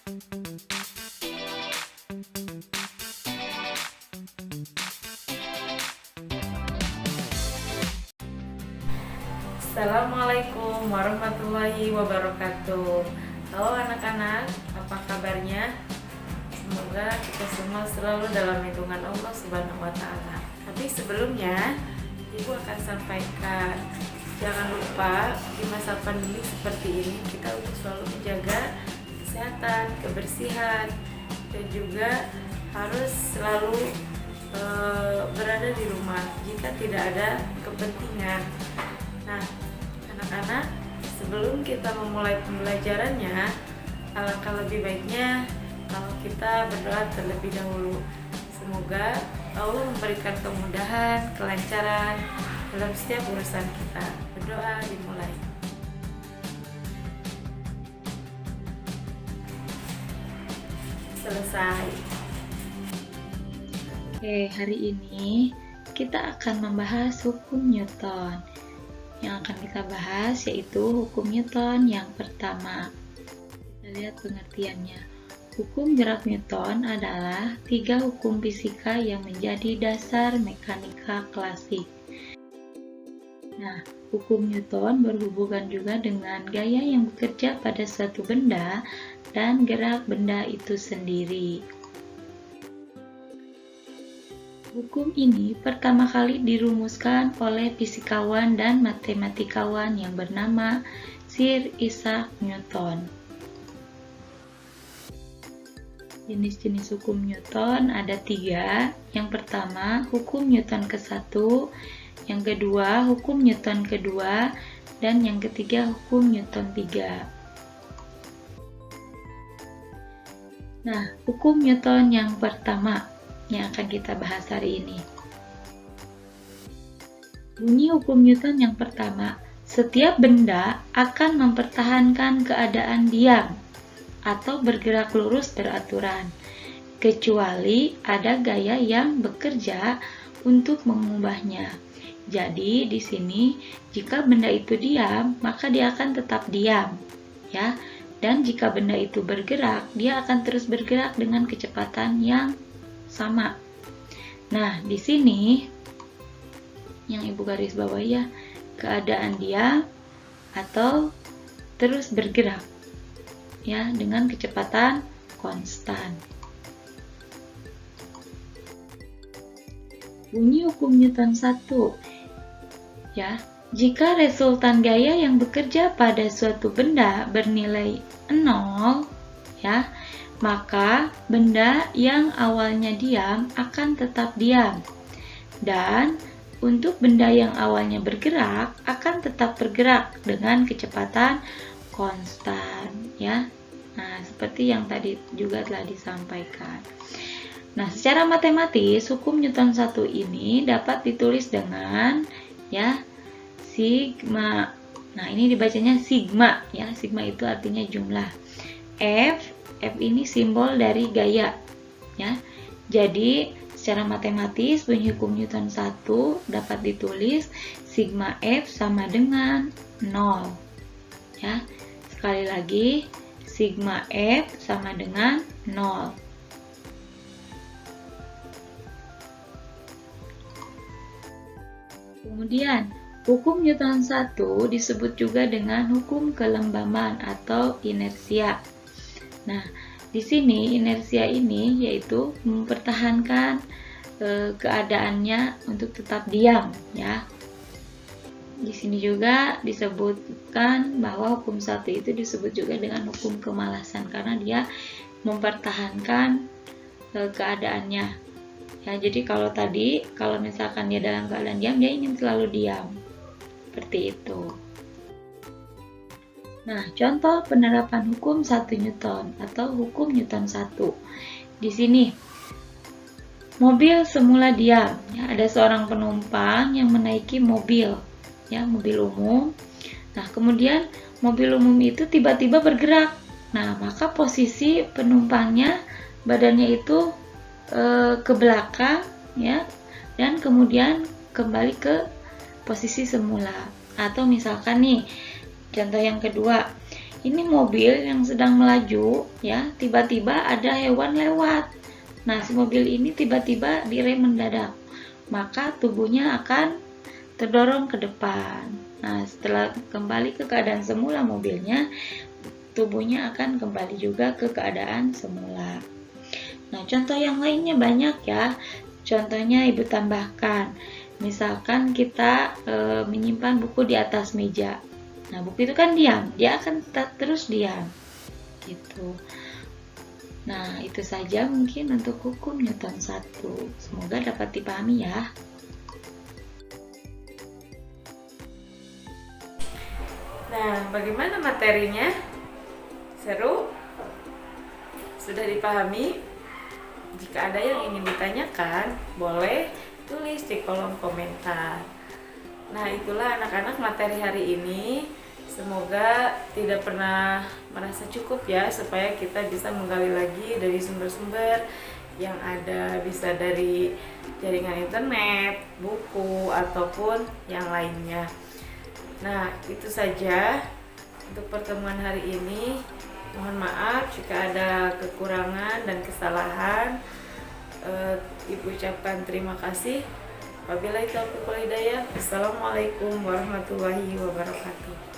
Assalamualaikum warahmatullahi wabarakatuh. Halo anak-anak, apa kabarnya? Semoga kita semua selalu dalam lindungan Allah Subhanahu wa Ta'ala. Tapi sebelumnya, Ibu akan sampaikan, jangan lupa di masa pandemi seperti ini kita untuk selalu menjaga kesehatan, kebersihan, dan juga harus selalu berada di rumah jika tidak ada kepentingan. Nah, anak-anak, sebelum kita memulai pembelajarannya, alangkah lebih baiknya kalau kita berdoa terlebih dahulu. Semoga Allah memberikan kemudahan, kelancaran dalam setiap urusan kita. Berdoa dimulai. Selesai. Oke, hari ini kita akan membahas hukum Newton. Yang akan kita bahas yaitu hukum Newton yang pertama. Kita lihat pengertiannya. Hukum gerak Newton adalah 3 hukum fisika yang menjadi dasar mekanika klasik. Nah, hukum Newton berhubungan juga dengan gaya yang bekerja pada suatu benda dan gerak benda itu sendiri. Hukum ini pertama kali dirumuskan oleh fisikawan dan matematikawan yang bernama Sir Isaac Newton. Jenis-jenis hukum Newton ada 3. Yang pertama, hukum Newton ke-1, yang kedua, hukum Newton kedua, dan yang ketiga, hukum Newton 3. Nah, hukum Newton yang pertama yang akan kita bahas hari ini. Bunyi hukum Newton yang pertama, setiap benda akan mempertahankan keadaan diam atau bergerak lurus beraturan, kecuali ada gaya yang bekerja untuk mengubahnya. Jadi di sini jika benda itu diam, maka dia akan tetap diam, ya. Dan jika benda itu bergerak, dia akan terus bergerak dengan kecepatan yang sama. Nah, di sini yang Ibu garis bawahi ya, keadaan diam atau terus bergerak ya dengan kecepatan konstan. Bunyi hukum Newton 1 ya, jika resultan gaya yang bekerja pada suatu benda bernilai 0 ya, maka benda yang awalnya diam akan tetap diam, dan untuk benda yang awalnya bergerak akan tetap bergerak dengan kecepatan konstan ya. Nah, seperti yang tadi juga telah disampaikan. Nah, secara matematis hukum Newton 1 ini dapat ditulis dengan ya sigma. Nah, ini dibacanya sigma ya. Sigma itu artinya jumlah. F ini simbol dari gaya ya. Jadi secara matematis bunyi hukum Newton 1 dapat ditulis sigma F sama dengan 0 ya. Sekali lagi, sigma F sama dengan 0. Kemudian hukum Newton 1 disebut juga dengan hukum kelembaban atau inersia. Nah, di sini inersia ini yaitu mempertahankan keadaannya untuk tetap diam ya. Di sini juga disebutkan bahwa hukum 1 itu disebut juga dengan hukum kemalasan karena dia mempertahankan keadaannya. Ya, jadi kalau misalkan dia dalam keadaan diam, dia ingin selalu diam. Seperti itu. Nah, contoh penerapan hukum 1 Newton atau hukum Newton 1. Di sini, mobil semula diam. Ya, ada seorang penumpang yang menaiki mobil, ya, mobil umum. Nah, kemudian mobil umum itu tiba-tiba bergerak. Nah, maka posisi penumpangnya, badannya itu ke belakang, ya, dan kemudian kembali ke posisi semula. Atau misalkan nih, contoh yang kedua, ini mobil yang sedang melaju ya, tiba-tiba ada hewan lewat. Nah, si mobil ini tiba-tiba direm mendadak, maka tubuhnya akan terdorong ke depan. Nah, setelah kembali ke keadaan semula mobilnya, tubuhnya akan kembali juga ke keadaan semula. Nah, contoh yang lainnya banyak ya. Contohnya Ibu tambahkan, misalkan kita menyimpan buku di atas meja. Nah, buku itu kan diam, dia akan terus diam gitu. Nah, itu saja mungkin untuk hukum Newton 1. Semoga dapat dipahami ya. Nah, bagaimana materinya? Seru? Sudah dipahami? Jika ada yang ingin ditanyakan, boleh tulis di kolom komentar. Nah, itulah anak-anak materi hari ini. Semoga tidak pernah merasa cukup ya, supaya kita bisa menggali lagi dari sumber-sumber yang ada, bisa dari jaringan internet, buku, ataupun yang lainnya. Nah, itu saja untuk pertemuan hari ini. Mohon maaf jika ada kekurangan dan kesalahan. Ibu ucapkan terima kasih. Wabillahi taufiq wal hidayah. Wassalamualaikum warahmatullahi wabarakatuh.